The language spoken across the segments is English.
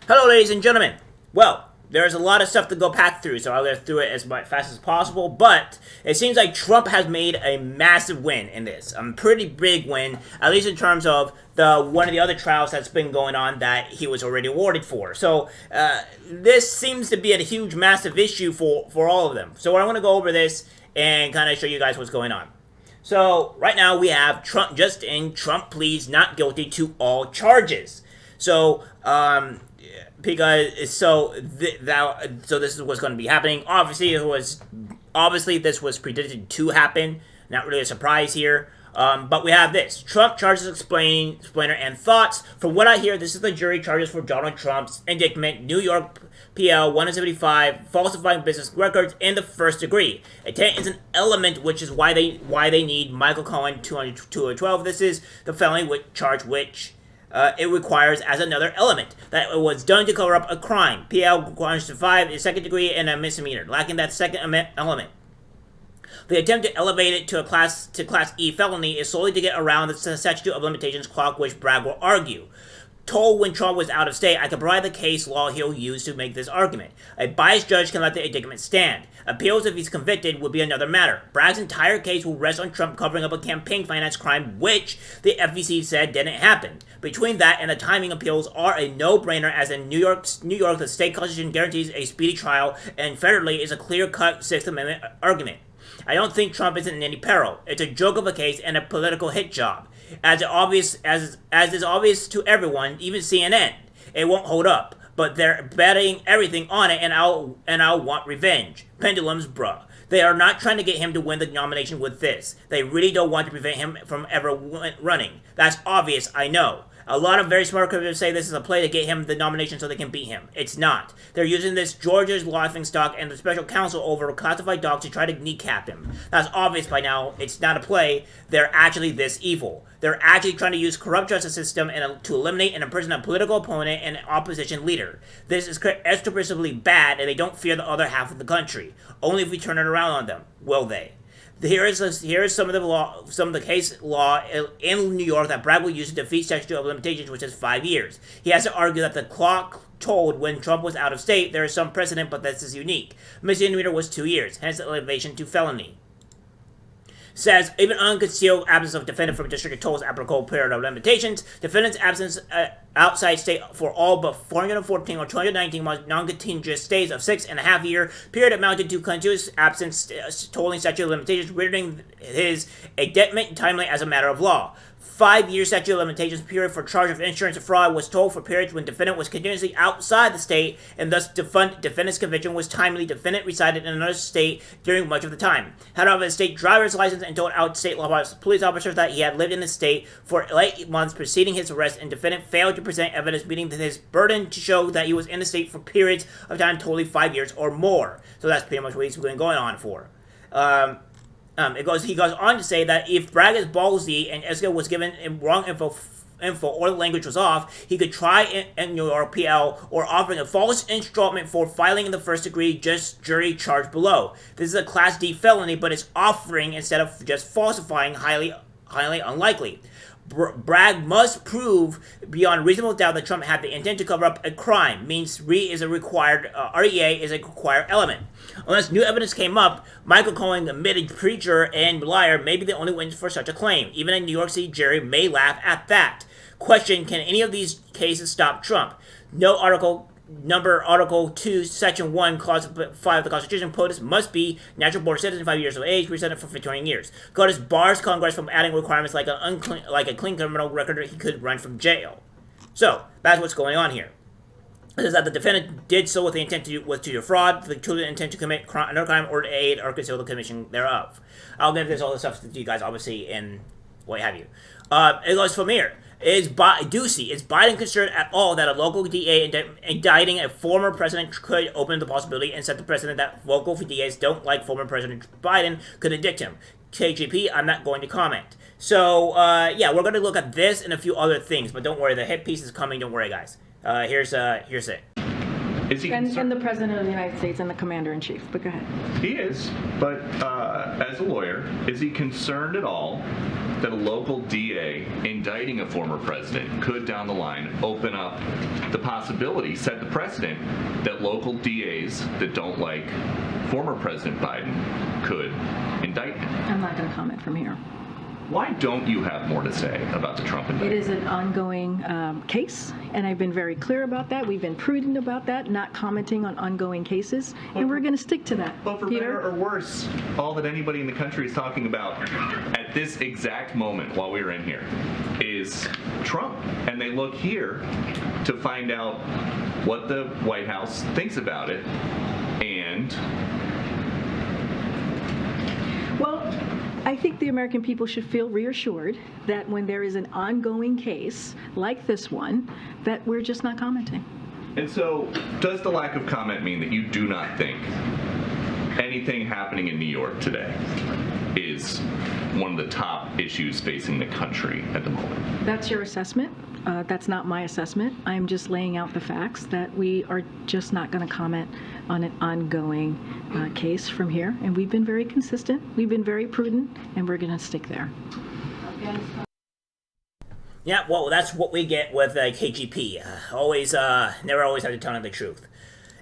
Hello, ladies and gentlemen. Well, there's a lot of stuff to go pack through, so I'll get through it as fast as possible. But it seems like Trump has made a massive win in this, a pretty big win, at least in terms of the one of the other trials that's been going on that he was already awarded for. So this seems to be a huge, massive issue for all of them. So I want to go over this and kind of show you guys what's going on. So right now we have Trump just in. Trump pleads not guilty to all charges. So because so this is what's going to be happening. Obviously this was predicted to happen. Not really a surprise here. But we have this. Trump charges explainer and thoughts. From what I hear, this is the jury charges for Donald Trump's indictment, New York PL 175, falsifying business records in the first degree. Intent is an element, which is why they need Michael Cohen 212. This is the felony charge which it requires as another element that it was done to cover up a crime. PL 105 is second degree and a misdemeanor, lacking that second element. The attempt to elevate it to Class E felony is solely to get around the statute of limitations clock, which Bragg will argue. Told when Trump was out of state, I could provide the case law he'll use to make this argument. A biased judge can let the indictment stand. Appeals if he's convicted would be another matter. Bragg's entire case will rest on Trump covering up a campaign finance crime, which the FEC said didn't happen. Between that and the timing, appeals are a no-brainer, as in New York, the state constitution guarantees a speedy trial, and federally is a clear-cut Sixth Amendment argument. I don't think Trump is in any peril. It's a joke of a case and a political hit job. As is obvious to everyone, even CNN, it won't hold up. But they're betting everything on it, and I'll want revenge. Pendulums, bruh. They are not trying to get him to win the nomination with this. They really don't want to prevent him from ever running. That's obvious, I know. A lot of very smart critics say this is a play to get him the nomination so they can beat him. It's not. They're using this Georgia's laughingstock and the special counsel over classified docs to try to kneecap him. That's obvious by now. It's not a play. They're actually this evil. They're actually trying to use corrupt justice system to eliminate and imprison a political opponent and an opposition leader. This is extremely bad, and they don't fear the other half of the country. Only if we turn it around on them, will they? Here is some of the case law in New York that Bragg will use to defeat statute of limitations, which is 5 years. He has to argue that the clock told when Trump was out of state. There is some precedent, but this is unique. Misdemeanor was 2 years, hence the elevation to felony. Says, even unconcealed absence of defendant from district tolls applicable period of limitations. Defendant's absence outside state for all but 414 or 219 non-contiguous stays of 6.5 year period amounted to continuous absence tolling statute of limitations, rendering his indictment timely as a matter of law. 5-year statute of limitations period for charge of insurance fraud was told for periods when defendant was continuously outside the state, and thus defendant's conviction was timely. Defendant resided in another state during much of the time. Had out of his state driver's license and told out state police officers that he had lived in the state for 8 months preceding his arrest, and defendant failed to present evidence meeting his burden to show that he was in the state for periods of time totally 5 years or more. So that's pretty much what he's been going on for. He goes on to say that if Bragg is ballsy and Esco was given wrong info or the language was off, he could try in New York PL or offering a false instrument for filing in the first degree, just jury charge below. This is a Class D felony, but it's offering instead of just falsifying, highly unlikely. Bragg must prove beyond reasonable doubt that Trump had the intent to cover up a crime. Means REA is a required element. Unless new evidence came up, Michael Cohen, admitted preacher and liar, may be the only witness for such a claim. Even a New York City jury may laugh at that. Question: can any of these cases stop Trump? No Article 2, Section 1, Clause 5 of the Constitution, POTUS must be natural born citizen, 5 years of age, resident for 20 years. POTUS bars Congress from adding requirements like a clean criminal record he could run from jail. So, that's what's going on here. It says that the defendant did so with the intent to defraud, the truly intent to commit another crime, or to aid or conceal the commission thereof. I'll get this all this stuff to you guys, obviously, in what have you. It goes from here. Is Biden concerned at all that a local DA indicting a former president could open the possibility and set the precedent that local DAs don't like former President Biden could indict him? KGP, I'm not going to comment. So, yeah, we're going to look at this and a few other things, but don't worry, the hit piece is coming, don't worry, guys. Here's it. Is he and the President of the United States and the Commander-in-Chief, but go ahead. He is, but as a lawyer, is he concerned at all that a local DA indicting a former president could, down the line, open up the possibility, set the precedent, that local DAs that don't like former President Biden could indict him. I'm not going to comment from here. Why don't you have more to say about the Trump indictment? It is an ongoing case, and I've been very clear about that. We've been prudent about that, not commenting on ongoing cases, and we're going to stick to that. But for Peter? better or worse, all that anybody in the country is talking about at this exact moment while we're in here is Trump. And they look here to find out what the White House thinks about it. And Well, I think the American people should feel reassured that when there is an ongoing case like this one, that we're just not commenting. And so, does the lack of comment mean that you do not think anything happening in New York today is one of the top issues facing the country at the moment? That's your assessment. That's not my assessment. I'm just laying out the facts that we are just not going to comment on an ongoing case from here. And we've been very consistent, we've been very prudent, and we're going to stick there. Yeah, well, that's what we get with KGP. Never always have to tell the truth.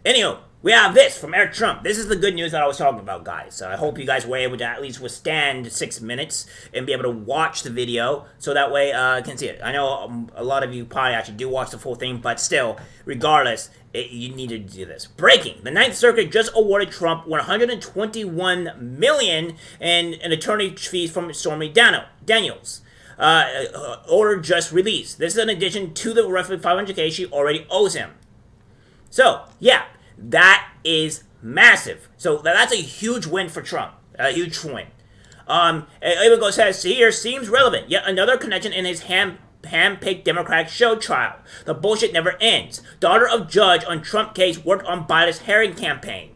Anyway, we have this from Eric Trump. This is the good news that I was talking about, guys. I hope you guys were able to at least withstand 6 minutes and be able to watch the video, so that way you can see it. I know a lot of you probably actually do watch the full thing, but still, regardless, you need to do this. Breaking: the Ninth Circuit just awarded Trump $121 million in attorney fees from Stormy Daniels. Order just released. This is in addition to the roughly $500K she already owes him. So, yeah, that is massive. So that's a huge win for Trump. A huge win. It even says here, seems relevant. Yet another connection in his hand-picked Democratic show trial. The bullshit never ends. Daughter of judge on Trump case worked on Biden's herring campaign.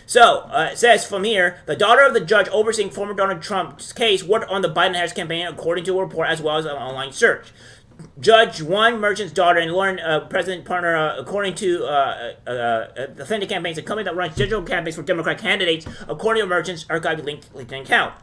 So, it says from here, the daughter of the judge overseeing former Donald Trump's case worked on the Biden-Harris campaign according to a report as well as an online search. Judge Juan Merchant's daughter and Lauren, president partner, according to authentic campaigns, a company that runs digital campaigns for Democrat candidates, according to Merchant's archived LinkedIn account.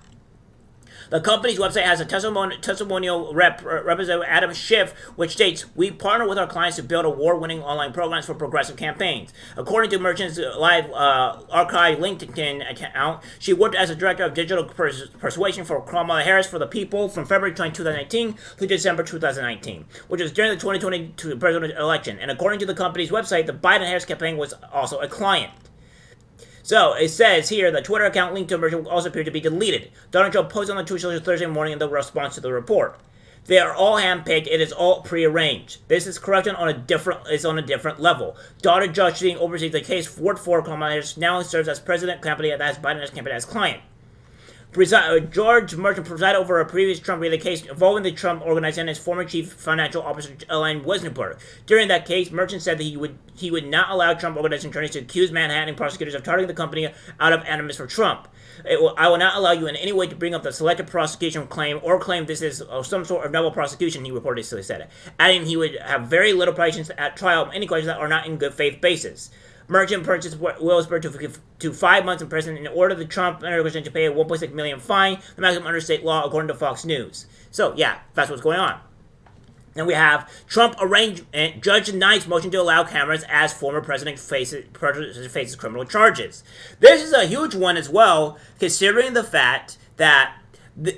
The company's website has a testimonial representative Adam Schiff, which states, "We partner with our clients to build award-winning online programs for progressive campaigns." According to Merchant's live archive LinkedIn account, she worked as a director of digital persuasion for Kamala Harris for the People from February 2019 to December 2019, which was during the 2022 presidential election. And according to the company's website, the Biden-Harris campaign was also a client. So, it says here, the Twitter account linked to Merchant also appeared to be deleted. Donald Trump posted on the Truth Social Thursday morning in the response to the report. They are all handpicked. It is all prearranged. This is corruption on a different level. Daughter Judge Sitting oversees the case for Kamala Harris now serves as president company that has Biden's campaign as client. George Merchant presided over a previous Trump-related case involving the Trump organization and his former chief financial officer, Ellen Wisniewski. During that case, Merchant said that he would not allow Trump organization attorneys to accuse Manhattan prosecutors of targeting the company out of animus for Trump. I will not allow you in any way to bring up the selective prosecution claim or claim this is some sort of novel prosecution, he reportedly said, adding he would have very little patience at trial of any questions that are not in good faith basis. Merchant purchased Willisburg to 5 months in prison and ordered the Trump organization to pay a $1.6 million fine, the maximum under state law, according to Fox News. So, yeah, that's what's going on. Then we have Trump arrangement. Judge denies motion to allow cameras as former president faces criminal charges. This is a huge one as well, considering the fact that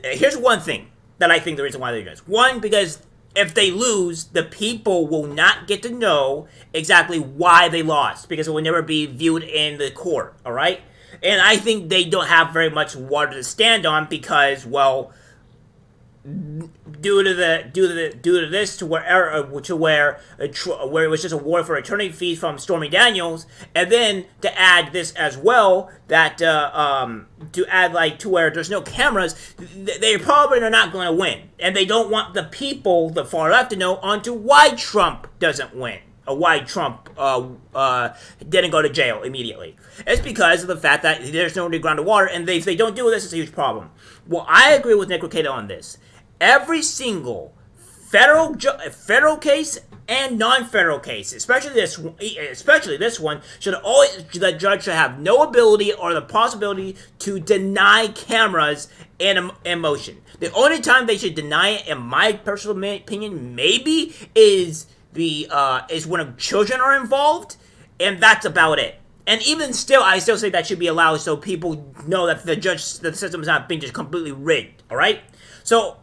here's one thing that I think the reason why they're doing this. One, because if they lose, the people will not get to know exactly why they lost, because it will never be viewed in the court, all right? And I think they don't have very much water to stand on because, well, due to this, to where it was just a war for attorney fees from Stormy Daniels, and then to add this as well, that to add like to where there's no cameras, they probably are not going to win, and they don't want the people, the far left, to know onto why Trump doesn't win. Why Trump didn't go to jail immediately. It's because of the fact that there's no ground to water, and if they don't do this, it's a huge problem. Well, I agree with Nick Ricada on this. Every single federal case and non-federal case, especially this one, the judge should have no ability or the possibility to deny cameras in motion. The only time they should deny it, in my personal opinion, maybe is when children are involved, and that's about it. And even still, I still say that should be allowed so people know that the system is not being just completely rigged. All right. So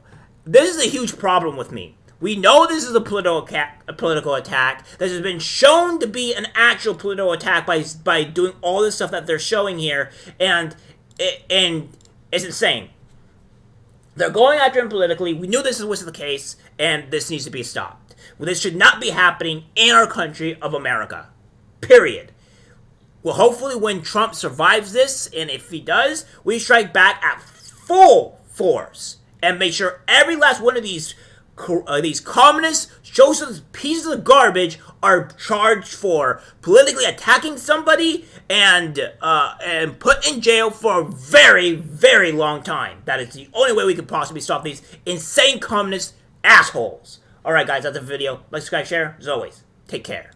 this is a huge problem with me. We know this is a political attack. This has been shown to be an actual political attack by doing all this stuff that they're showing here, and it's insane. They're going after him politically. We knew this was the case, and this needs to be stopped. This should not be happening in our country of America. Period. Well, hopefully when Trump survives this, and if he does, we strike back at full force and make sure every last one of these communist socialist pieces of garbage are charged for politically attacking somebody and put in jail for a very, very long time. That is the only way we could possibly stop these insane communist assholes. Alright guys, that's the video. Like, subscribe, share. As always, take care.